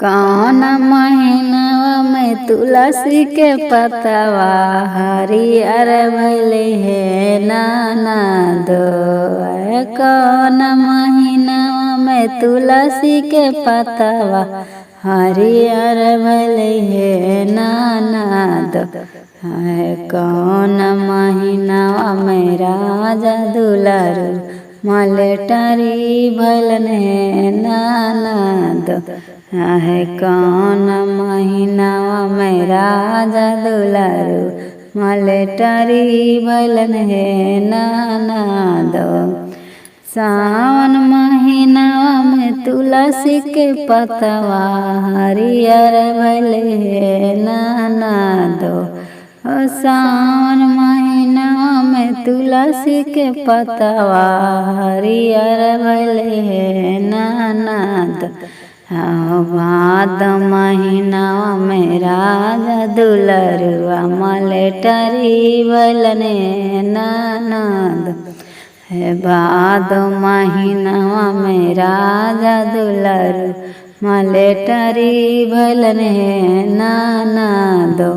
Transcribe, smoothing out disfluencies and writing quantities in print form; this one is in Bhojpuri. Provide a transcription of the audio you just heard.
कौन महीनावा में तुलसी के पतवा हरियर भइले हे ननदो। कौन महीनावा में तुलसी के पतवा हरियर भइले हे ननदो। कौन महीनावा में राजा दुलारू मलेटरी भइलन हे ननदो। कौन महीनावा में राजा दुलारू मलेटरी भइलन हे ननदो। सावन महीनावा में तुलसी के पतवा हरियर भइले हे ननदो। सावन महीनावा में तुलसी के पतवा हरियर भइले हे ननदो। भाद महीनावा में राजा दुलरुआ मलेटरी भइलन हे ननदो। भाद महीनावा में राजा दुलरू मलेटरी भइलन हे ननदो।